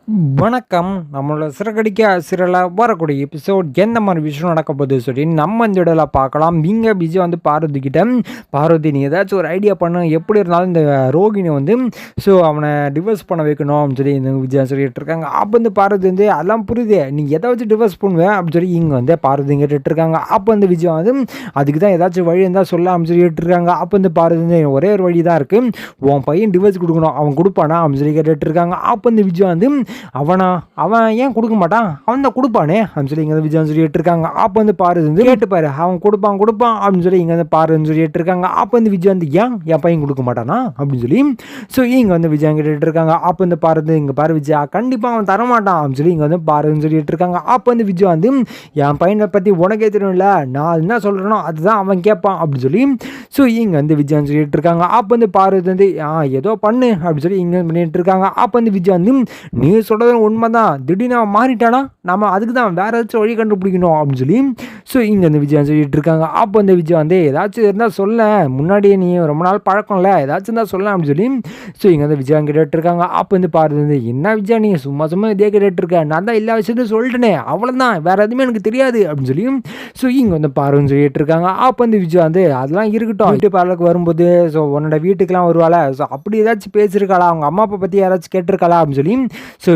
வணக்கம். நம்மளோட சிறகடிக்க சிறல வரக்கூடிய எபிசோட் எந்த மாதிரி விஷயம் நடக்க போகுது சொல்லி நம்ம இந்த இடத்துல பார்க்கலாம். இங்கே விஜய் வந்து பார்வதி கிட்ட, பார்வதி நீ ஏதாச்சும் ஒரு ஐடியா பண்ணு, எப்படி இருந்தாலும் இந்த ரோகிணி வந்து அவனை டிவோர்ஸ் பண்ண வைக்கணும் அப்படின்னு சொல்லி இந்த விஜய் சொல்லிட்டு இருக்காங்க. அப்போ வந்து பார்வதி வந்து அதெல்லாம் புரியுது, நீ ஏதாச்சும் டிவோர்ஸ் பண்ணுவேன் அப்படின்னு சொல்லி இங்கே வந்து பார்வதி கேட்டுட்டு இருக்காங்க. அப்போ வந்து விஜய் வந்து அதுக்கு தான் ஏதாச்சும் வழி இருந்தால் சொல்ல அப்படின்னு சொல்லிட்டு இருக்காங்க. அப்போ வந்து பார்வதி வந்து ஒரே ஒரு வழி தான் இருக்குது, உன் பையன் டிவோர்ஸ் கொடுக்கணும், அவன் கொடுப்பானா அப்படின்னு சொல்லி கேட்டுட்டு இருக்காங்க. அப்போ வந்து விஜய் வந்து அவன் ஏன் கொடுக்க மாட்டான், அவன் தான் கொடுப்பானே அப்படின்னு சொல்லி இங்கே விஜய் சொல்லிட்டு இருக்காங்க. அப்போ வந்து பாரு வந்து கேட்டுப்பாரு, அவன் கொடுப்பான் அப்படின்னு சொல்லி இங்கே வந்து பாருன்னு சொல்லிட்டு இருக்காங்க. அப்போ வந்து விஜய் வந்து என் பையன் கொடுக்க மாட்டானா அப்படின்னு சொல்லி இங்கே வந்து விஜய் கேட்டுட்டு இருக்காங்க. அப்போ வந்து பாரு இங்கே பாரு விஜயா, கண்டிப்பாக அவன் தரமாட்டான் அப்படின்னு சொல்லி இங்கே வந்து பாருன்னு சொல்லிட்டு இருக்காங்க. அப்போ வந்து விஜய் வந்து என் பையனை பற்றி உனக்கே தெரியும்ல, நான் என்ன சொல்கிறேனோ அதுதான் அவன் கேட்பான் அப்படின்னு சொல்லி இங்கே வந்து விஜய் சொல்லிட்டு இருக்காங்க. அப்போ வந்து பாரு வந்து ஏதோ பண்ணு அப்படின்னு சொல்லி இங்கே பண்ணிட்டு இருக்காங்க. அப்போ வந்து விஜய் வந்து நீ சொல்கிறது உண்மைதான், திடீர்னு அவன் மாறிட்டானா நம்ம அதுக்கு தான் வேற ஏதாச்சும் வழி கண்டுபிடிக்கணும் அப்படின்னு சொல்லி இங்கே வந்து விஜய் சொல்லிட்டு இருக்காங்க. அப்போ வந்து விஜய் வந்து ஏதாச்சும் இருந்தால் சொல்ல, முன்னாடியே நீ ரொம்ப நாள் பழக்கம்ல, ஏதாச்சும் இருந்தால் சொல்ல அப்படின்னு சொல்லி இங்கே வந்து விஜய் கேட்டுட்டு இருக்காங்க. அப்போ வந்து பாரு வந்து என்ன விஜய் நீ சும்மா இதே கேட்டுட்டு இருக்க, நான் தான் எல்லா விஷயத்தையும் சொல்லிட்டேனே, அவ்வளோதான், வேற எதுவுமே எனக்கு தெரியாது அப்படின்னு சொல்லி இங்கே வந்து பாருன்னு சொல்லிட்டு இருக்காங்க. அப்போ வந்து விஜய் வந்து அதெல்லாம் இருக்கட்டும், வீட்டு பார்லருக்கு வரும்போது உன்னோட வீட்டுக்கெல்லாம் வருவாளா, அப்படி ஏதாச்சும் பேசியிருக்காளா, அவங்க அம்மா அப்பா பற்றி யாராச்சும் கேட்டிருக்காளா அப்படின்னு சொல்லி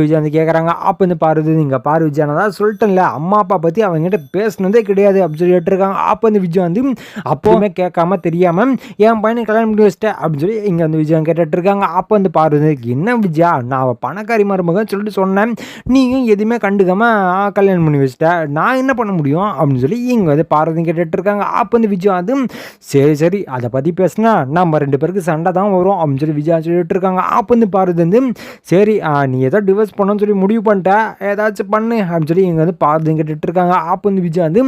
விஜய் வந்து கேட்குறாங்க. அப்போ வந்து பாரு இங்கே பாரு விஜய், நான் தான் சொல்லிட்டேன்ல, அம்மா அப்பா பற்றி அவங்ககிட்ட பேசினதே கிடையாது அப்படின்னு சொல்லி கேட்டிருக்காங்க. அப்போ வந்து விஜய் வந்து அப்போவுமே கேட்காம தெரியாமல் என் பையனை கல்யாணம் பண்ணி வச்சிட்டேன் அப்படின்னு சொல்லி இங்கே வந்து விஜய் கேட்டுட்டு இருக்காங்க. அப்போ வந்து பாரு என்ன விஜயா, நான் அவள் பணக்காரி மருமகன் சொல்லிட்டு சொன்னேன், நீயும் எதுவுமே கண்டுக்காம கல்யாணம் பண்ணி வச்சிட்டேன், நான் என்ன பண்ண முடியும் அப்படின்னு சொல்லி இங்கே வந்து பாரதி கேட்டுட்டு இருக்காங்க. அப்போ வந்து விஜய் வந்து சரி அதை பற்றி பேசினா நம்ம ரெண்டு பேருக்கு சண்டை தான் வரும் அப்படின்னு சொல்லி விஜய் சொல்லிட்டு இருக்காங்க. அப்போ வந்து பாரதி வந்து சரி நீ ஏதோ டிவோர்ஸ் பண்ணணும்னு சொல்லி முடிவு பண்ணிட்டேன், ஏதாச்சும் பண்ணு அப்படின்னு சொல்லி இங்கே வந்து பாரதி கேட்டுட்டு இருக்காங்க. அப்போ வந்து விஜய் வந்து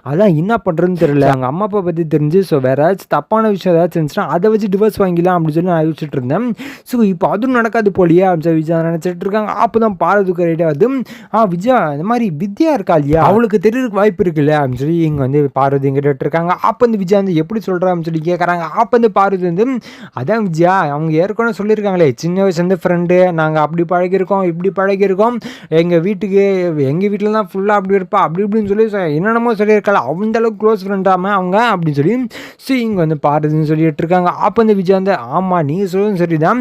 அதான் என்ன பண்ணுறதுன்னு தெரியல, அவங்க அம்மா அப்பா பற்றி தெரிஞ்சு வேற ஏதாச்சும் தப்பான விஷயம் ஏதாச்சும் இருந்துச்சுன்னா அதை வச்சு டிவோர்ஸ் வாங்கிக்கலாம் அப்படின்னு சொல்லி நான் யோசிச்சுட்டு இருந்தேன். இப்போ அதுவும் நடக்காது போலியே அப்படின்னு சொல்லி விஜய் நினச்சிட்டு இருக்காங்க. அப்போ தான் பாரதுக்கு ரெடியாக வந்து விஜயா இந்த மாதிரி வித்யா இருக்கா இல்லையா, அவளுக்கு தெரியறதுக்கு வாய்ப்பு இருக்குல்ல அப்படின்னு சொல்லி இங்கே வந்து பார்வதி கேட்டுட்டு இருக்காங்க. அப்போ வந்து விஜய் வந்து எப்படி சொல்கிறா அப்படின்னு சொல்லி கேட்குறாங்க. அப்போ வந்து பார்வதி வந்து அதான் விஜயா, அவங்க ஏற்கனவே சொல்லியிருக்காங்களே, சின்ன வயசுலேருந்து ஃப்ரெண்டு, நாங்கள் அப்படி பழகிருக்கோம் இப்படி பழகிருக்கோம், எங்கள் வீட்டில் தான் ஃபுல்லாக அப்படி இருப்பா அப்படி இப்படின்னு சொல்லி என்னென்னமோ சொல்லியிருக்காள், அந்த அளவுக்கு க்ளோஸ் ஃப்ரெண்டாமல் அவங்க அப்படின்னு சொல்லி இங்கே வந்து பார்வதின்னு சொல்லிட்டு இருக்காங்க. அப்போ வந்து விஜய் வந்து ஆமாம் நீ சொல்லுன்னு சரி தான்,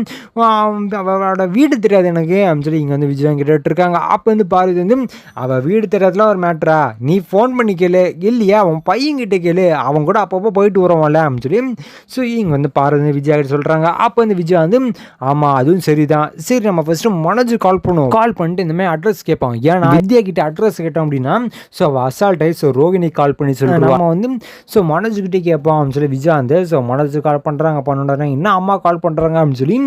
அவளோட வீடு தெரியாது எனக்கு அப்படின்னு சொல்லி இங்கே வந்து விஜய் கேட்டுட்டு இருக்காங்க. அப்போ வந்து பார்வதி வந்து அவள் வீடு தெரியாதுலாம் ஒரு மேட்ரா, நீ ஃபோன் பண்ணி கேளு, இல்லையா அவன் பையன்கிட்ட கேளு, அவன் கூட அப்பப்போ போயிட்டு வருவான்ல அப்படின்னு சொல்லி இங்கே வந்து பார்வதி விஜய் கிட்ட சொல்கிறாங்க. அப்போ வந்து விஜய் வந்து ஆமாம் அதுவும் சரி தான், சரி நம்ம ஃபஸ்ட்டு மனோஜ் கால் பண்ணுவோம், கால் பண்ணிட்டு இந்த மாதிரி அட்ரஸ் கேட்பான், ஏன்னா வித்யா கிட்ட அட்ரஸ் கேட்டோம் அப்படின்னா அசால்ட்டாய் ரோகிணி கால் பண்ணி சொல்லுவோம், நம்ம வந்து மனோஜ் கிட்டே கேட்போம் அப்படின்னு சொல்லி விஜய் வந்து மனோஜ் கால் பண்ணுறாங்க இன்னும் அம்மா கால் பண்ணுறாங்க அப்படின்னு சொல்லி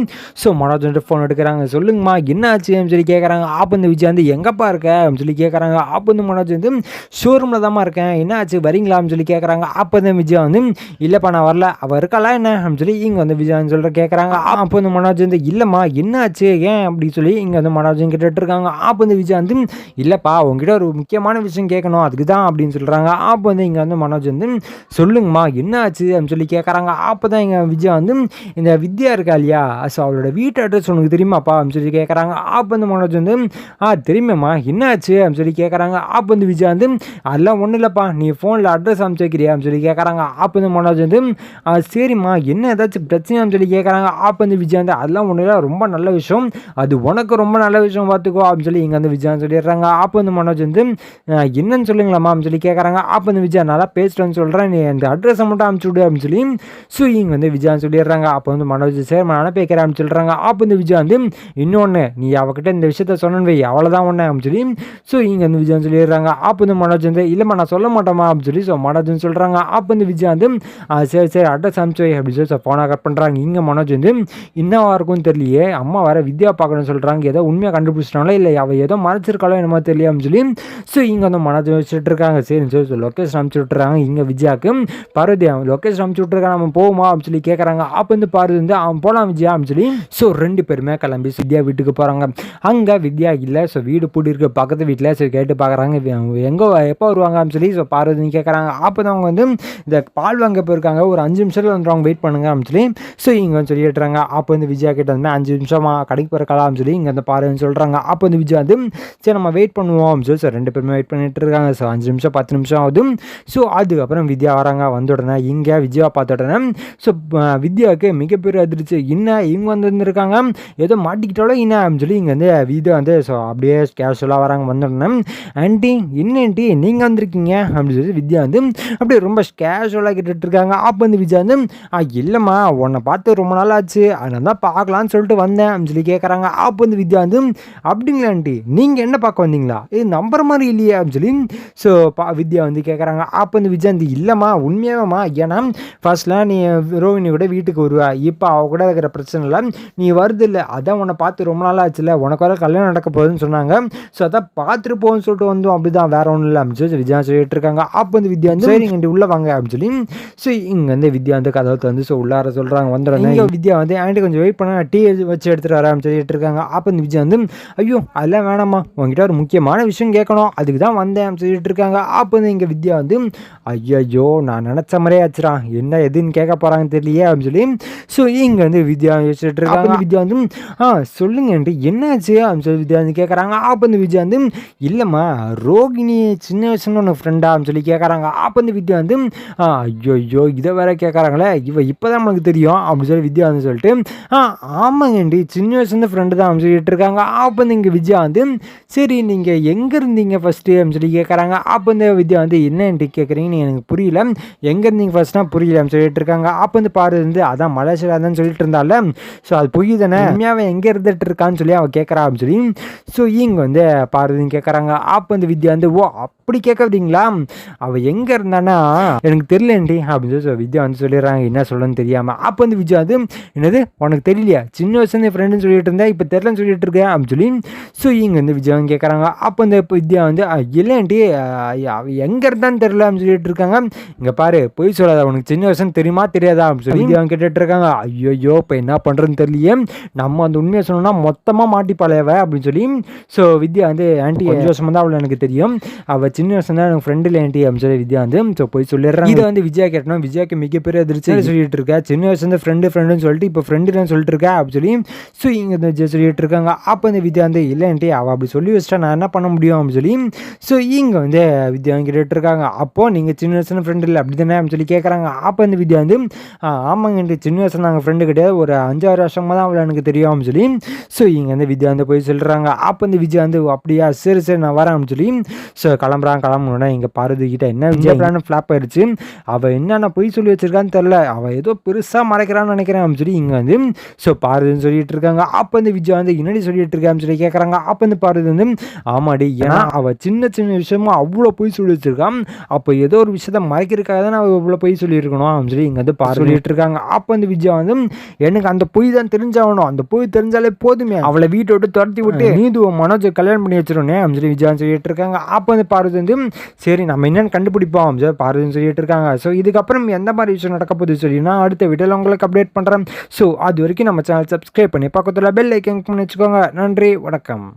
மனோஜ் வந்து ஃபோன் எடுக்கிறாங்க. சொல்லுங்கம்மா என்ன ஆச்சு அப்படின்னு சொல்லி கேட்குறாங்க. அப்போ இந்த விஜய் வந்து எங்கப்பா இருக்க அப்படின்னு சொல்லி கேட்குறாங்க. அப்போ வந்து மனோஜ் வந்து ஷோரூமில் தான்மா இருக்கேன், என்ன ஆச்சு வரீங்களா அப்படின்னு சொல்லி கேட்குறாங்க. அப்போ வந்து விஜய் வந்து இல்லைப்பா நான் வரல, அவள் இருக்காளா என்ன அப்படின்னு சொல்லி இங்கே வந்து விஜய் சொல்கிற கேட்குறாங்க. அப்போ வந்து மனோஜ் வந்து இல்லைம்மா என்ன ஆச்சு ஏன் அப்படின்னு சொல்லி இங்கே வந்து மனோஜ் கேட்டுட்டு இருக்காங்க. அப்போ வந்து விஜய் வந்து இல்லைப்பா உங்ககிட்ட ஒரு முக்கியமான விஷயம் கேட்கணும் அதுக்கு தான் அப்படின்னு சொல்கிறாங்க. அப்போ வந்து இங்கே வந்து மனோஜ் வந்து சொல்லுங்கம்மா என்ன ஆச்சு அப்படின்னு சொல்லி கேட்குறாங்க. அப்போ தான் இங்கே விஜய் வந்து இந்த வித்யா இருக்கா இல்லையா, அவளோட வீட்டு அட்ரஸ் உனக்கு தெரியுமாப்பா அப்படின்னு சொல்லி கேட்குறாங்க. அப்போ வந்து மனோஜ் வந்து தெரியுமேம்மா என்ன ஆச்சு அப்படின்னு சொல்லி கேட்குறாங்க. அப்போ வந்து விஜய் வந்து அதெல்லாம் ஒன்றும் இல்லைப்பா, நீ ஃபோனில் அட்ரஸ் அனுப்பிச்சு வைக்கிறியா அப்படின்னு சொல்லி கேட்குறாங்க. அப்போ வந்து மனோஜ் வந்து சரிம்மா என்ன ஏதாச்சும் பிரச்சனையான்னு சொல்லி கேட்குறாங்க. அப்போ வந்து விஜய் வந்து அதெல்லாம் ஒன்றும் இல்லை, ரொம்ப நல்ல விஷயம், அது உனக்கு ரொம்ப நல்ல விஷயம் பார்த்துக்கோ அப்படின்னு சொல்லி இங்கே வந்து விஜய் சொல்லிடுறாங்க. அப்போ வந்து மனோஜ் வந்து என்னன்னு சொல்லுங்களாம்மா அப்படின்னு சொல்லி கேட்குறாங்க. அப்போ வந்து விஜய் நல்லா பேசிட்டேன்னு சொல்கிறேன், நீ அந்த அட்ரஸை மட்டும் அனுப்பிச்சு விடு அப்படின்னு சொல்லி இங்கே வந்து விஜய் சொல்லிடுறாங்க. அப்போ வந்து மனோஜ் சரி நான் அனுப்பி வைக்கிறேன் அப்படின்னு சொல்கிறாங்க. அப்போ வந்து விஜய் வந்து இன்னொன்று நீ அவகிட்ட இந்த விஷயத்த சொன்னு வை அவ்வளோதான் ஒன்று அப்படின்னு சொல்லி இங்கே வந்து விஜய் சொல்லிடுறாங்க. அப்போ வந்து மனோஜ் வந்து இல்லைம்மா நான் சொல்ல மாட்டோமா அப்படின்னு சொல்லி மனோஜ்னு சொல்கிறாங்க. அப்போ வந்து விஜய் வந்து சரி அட்ரஸ் அனுப்பிச்சு வை அப்படின்னு சொல்லி ஃபோனை கட் பண்ணுறாங்க. இங்கே மனோஜ் வந்து என்னவா இருக்கும்னு தெரியலையே, அம்மா வர வித்யா பார்க்கணும்னு சொல்கிறாங்க, ஏதோ உண்மையாக கண்டுபிடிச்சிட்டாங்களா இல்லை அவள் ஏதோ மறைச்சிருக்காளோ என்னமோ தெரியல அப்படின்னு சொல்லி இங்கே வந்து மனோஜ் வச்சுட்டு இருக்காங்க. சரின்னு சொல்லி லொக்கேஷன் அனுப்பிச்சு விட்டுறாங்க. இங்கே விஜயாவுக்கு பார்வதி லொக்கேஷன் அனுப்பிச்சு விட்டுருக்காங்க, நம்ம போகுமா அப்படின்னு சொல்லி கேட்குறாங்க. அப்போ வந்து பார்வதி வந்து அவன் போகலாம் விஜயா அப்படின்னு சொல்லி ரெண்டு பேருமே கிளம்பி வித்யா வீட்டுக்கு போகிறாங்க. அங்கே வித்யா இல்லை, வீடு பூட்டி இருக்க பக்கத்து வீட்டில் கேட்டு பார்க்குறாங்க எங்கே எப்போ வருவாங்க அப்படின்னு சொல்லி பார்வதி கேட்குறாங்க. அப்போ தான் அவங்க வந்து இந்த பால் வாங்க போயிருக்காங்க, ஒரு 5 நிமிஷத்தில் வந்துடுவாங்க வெயிட் பண்ணுங்க அப்படின்னு சொல்லி இங்கே வந்து சொல்லிட்டுறாங்க. அப்போ வந்து விஜயா கிட்ட வந்து 5 நிமிஷமா கடைக்கு போகிற கலாம்னு சொல்லி இங்கே வந்து பார்வதின்னு சொல்கிறாங்க. அப்போ வந்து விஜய் வந்து சரி நம்ம வெயிட் பண்ணுவோம் ஸோ 2 பேருமே வெயிட் பண்ணிட்டு இருக்காங்க. ஸோ 5 நிமிஷம் 10 நிமிஷம் ஆகுது. ஸோ அதுக்கப்புறம் வித்யா வராங்க. வந்த உடனே இங்கே விஜயாவை பார்த்த உடனே ஸோ வித்யாவுக்கு மிகப்பெரிய அதிர்ச்சி. என்ன இவங்க வந்துருக்காங்க, ஏதோ மாட்டிக்கிட்டாலோ என்ன அப்படின்னு சொல்லி இங்கே வந்து வித்யா வந்து ஸோ அப்படியே கேஷுவலாக வராங்க. வந்த உடனே ஆண்டி என்ன ஆண்டி நீங்கள் வந்திருக்கீங்க அப்படின்னு சொல்லி வித்யா வந்து அப்படியே ரொம்ப கேஷுவலாக கேட்டுட்டு இருக்காங்க. அப்போ வந்து விஜய் வந்து இல்லைம்மா உன்னை பார்த்து ரொம்ப நாள் ஆச்சு, அதனால தான் பார்க்கலான்னு சொல்லிட்டு வந்தேன் அப்படின்னு சொல்லி கேட்குறாங்க. அப்போ வந்து வித்யா வந்து அப்படிங்களா ஆண்டி நீங்கள் என்ன பார்க்க வந்தீங்களா, இது நம்புற மாதிரி இல்லையா அப்படின்னு சொல்லி ஸோ வித்யா வந்து கேட்குறாங்க. அப்போ வந்து விஜய் வந்து இல்லைம்மா உண்மையாகம்மா, ஏன்னா ஃபர்ஸ்ட்லாம் நீ ரோஹிணி கூட வீட்டுக்கு வருவா, இப்போ அவ கூட இருக்கிற பிரச்சனை இல்லை, நீ வருது இல்லை, அதான் உன்னை பார்த்து ரொம்ப நாள் ஆச்சுல, உனக்கு வர கல்யாணம் நடக்க போகுதுன்னு சொன்னாங்க, ஸோ அதான் பார்த்துட்டு போகணும்னு சொல்லிட்டு வந்தோம், அப்படிதான் வேற ஒன்றும் இல்லை அப்படின்னு சொல்லி விஜயா சொல்லிட்டு இருக்காங்க. அப்போ வந்து வித்யா வந்து சரி இங்கே உள்ளே வாங்க அப்படின்னு சொல்லி ஸோ இங்கே வந்து வித்யா வந்து கதவை வந்து ஸோ உள்ளார சொல்கிறாங்க. வந்துடுறாங்க. இங்கே வித்யா வந்து ஆண்டி கொஞ்சம் வெயிட் பண்ண டீ வச்சு எடுத்துகிட்டு வரேன் சொல்லிட்டு இருக்காங்க. அப்போ வந்து விஜய் வந்து ஐயோ அதெல்லாம் வேணாம்மா, உங்ககிட்ட ஒரு முக்கியமான விஷயம் கேட்கணும், அதுக்கு தான் வந்தேன் சொல்லிட்டு இருக்காங்க. அப்போ வந்து இங்கே வித்யா வந்து ஐயோ நான் நினச்ச மாதிரியே ஆச்சுரா, என்ன எதுன்னு கேட்க போகிறாங்கன்னு தெரியலையே அப்படின்னு சொல்லி ஸோ இங்கே வந்து வித்யா யோசிச்சுட்டு இருக்காங்க. வித்யா வந்து சொல்லுங்க ஆண்டி என்னாச்சு அப்படின்னு சொல்லி வித்யா வந்து கேட்குறாங்க. அப்போ வந்து விஜய் வந்து இல்லைம்மா ரோகிணி சின்ன வயசுன்னு ஒன்று ஃப்ரெண்டா அப்படின்னு சொல்லி கேட்குறாங்க. அப்போ வந்து வித்யா வந்து ஐயோ இதை வேற கேட்குறாங்களே, இப்போ தான் நமக்கு தெரியும் அப்படின்னு சொல்லி வித்யா வந்து சொல்லிட்டு ஆமாங்க ஆண்டி சின்ன வயசுலேருந்து ஃப்ரெண்டு தான் அப்படின்னு சொல்லிட்டு இருக்காங்க. அப்போ வந்து இங்கே விஜயா வந்து சரி நீங்கள் எங்கே இருந்தீங்க ஃபஸ்ட்டு அப்படின்னு சொல்லி கேட்குறாங்க. அப்போ வந்து வித்யா வந்து என்ன ஆண்டி கேட்குறீங்கன்னு எனக்கு புரியல, எங்கே இருந்தீங்க ஃபஸ்ட்னா புரியல அப்படின்னு சொல்லிட்டு இருக்காங்க. அப்போ வந்து பாரு வந்து அதான் மலேசியா தான் சொல்லிட்டு இருந்தால, ஸோ அது பொய் தானே, உண்மையாவே எங்கே இருந்துட்டு இருக்கான்னு சொல்லி அவள் கேட்குறா அப்படின்னு சொல்லி ஸோ இங்கே வந்து பாருதுன்னு கேட்குறாங்க. அப்போ வந்து வித்யா வந்து ஓ அப்படி கேட்குறீங்களா, அவள் எங்கே இருந்தானா எனக்கு தெரியலேண்டி அப்படின்னு சொல்லி வித்யா வந்து சொல்லிடுறாங்க என்ன சொல்லணும்னு தெரியாமல். அப்போ வந்து விஜய் வந்து என்னது உனக்கு தெரியலையா, சின்ன வயசுலேருந்து ஃப்ரெண்டுன்னு சொல்லிட்டு இருந்தேன், இப்போ தெரியலன்னு சொல்லிட்டு இருக்கேன் அப்படின்னு சொல்லி ஸோ இங்கே வந்து விஜய் வந்து கேட்குறாங்க. அப்போ இந்த வித்யா வந்து இல்லைண்டி அவள் எங்கே இருந்தான்னு தெரியல அப்படின்னு சொல்லிட்டு இருக்காங்க. இங்கே பாரு பொய் சொல்லாத, உனக்கு சின்ன வயசுன்னு தெரியுமா தெரியாதா அப்படின்னு சொல்லி வித்யா கேட்டுட்டு இருக்காங்க. ஐயோ இப்போ என்ன பண்ணுறதுன்னு தெரியலையே, நம்ம அந்த உண்மையை சொன்னோம்னா மொத்தமாக மாட்டிப்பாளையவ அப்படின்னு சொல்லி ஸோ வித்யா வந்து ஆண்டி 5 வருஷமாக தான் அவளை எனக்கு தெரியும், அவள் சின்ன வயசு தான் எனக்கு ஃப்ரெண்டு இல்லை ஆண்டி அப்படின்னு சொல்லி வித்யா வந்து ஸோ போய் சொல்லிடுறாங்க. இதை வந்து விஜயா கேட்டோம். விஜயாக்கு மிகப்பெரிய அதிர்ச்சி சொல்லிட்டு இருக்கா, சின்ன வயசுலேருந்து ஃப்ரெண்டுன்னு சொல்லிட்டு இப்போ ஃப்ரெண்டுன்னு சொல்லிட்டு இருக்கா அப்படின்னு சொல்லி ஸோ இங்கே வந்து விஜய் சொல்லிட்டு இருக்காங்க. அப்போ வந்து வித்யா வந்து இல்லை ஆண்டி அவள் அப்படி சொல்லி வச்சுட்டா நான் என்ன பண்ண முடியும் அப்படின்னு சொல்லி ஸோ இங்கே வந்து வித்யா கேட்டுட்டு இருக்காங்க. அப்போது நீங்கள் சின்ன வயசுல ஃப்ரெண்டு இல்லை அப்படி தானே அப்படின்னு சொல்லி கேட்குறாங்க. அப்போ வந்து வித்யா வந்து ஆமாங்க ஆண்டி சின்ன வயசுல நாங்கள் ஃப்ரெண்டு கிடையாது, ஒரு 5-6 வருஷமாக தான் அவளை எனக்கு தெரியும் அப்படின்னு சொல்லி ஸோ இங்கே வந்து வித்யா வந்து போய் சொல்கிறாங்க. அப்போ வந்து விஜய் வந்து அப்படியா சரி நான் வரேன் அப்படின்னு சொல்லி ஸோ கிளம்புனா இங்கே பார்வதிக்கிட்ட என்ன விஜய் பிளான் ஃப்ளாப் ஆயிடுச்சு, அவள் என்னென்ன பொய் சொல்லி வச்சிருக்கான்னு தெரில, அவள் ஏதோ பெருசாக மறைக்கிறான்னு நினைக்கிறேன் அப்படின்னு சொல்லி இங்கே வந்து ஸோ பார்வதின்னு சொல்லிட்டு இருக்காங்க. அப்போ வந்து விஜய் வந்து என்னடி சொல்லிட்டு இருக்கான்னு சொல்லி கேட்குறாங்க. அப்போ வந்து பார்வதி வந்து ஆமாடி, ஏன்னா அவள் சின்ன விஷயமும் அவ்வளோ பொய் சொல்லி வச்சிருக்கான், அப்போ ஏதோ ஒரு விஷயத்த மறைக்கிறதுக்காக தான் அவள் இவ்வளோ பொய் சொல்லியிருக்கணும் அப்படின்னு சொல்லி இங்கே வந்து சொல்லிட்டு இருக்காங்க. அப்போ வந்து விஜய் வந்து எனக்கு அந்த பொய் தான் தெரிஞ்சாகணும், அந்த பொய் தெரிஞ்சாலே போதுமே, அவளை வீட்டை விட்டு துரத்தி விட்டு நீது மனோஜ் கல்யாணம் பண்ணி வச்சிருனே அப்படின்னு சொல்லி விஜய் சொல்லிட்டு இருக்காங்க. அப்போ வந்து பார்வதி வந்து சரி நம்ம என்னென்னு கண்டுபிடிப்போம் பார்வதின்னு சொல்லிட்டு இருக்காங்க. ஸோ இதுக்கப்புறம் எந்த மாதிரி விஷயம் நடக்க போகுது சொல்லி நான் அடுத்த வீடியோவில் உங்களுக்கு அப்டேட் பண்ணுறேன். ஸோ அது வரைக்கும் நம்ம சேனல் சப்ஸ்கிரைப் பண்ணி பக்கத்தில் பெல் ஐக்கன் பண்ணி வச்சுக்கோங்க. நன்றி, வணக்கம்.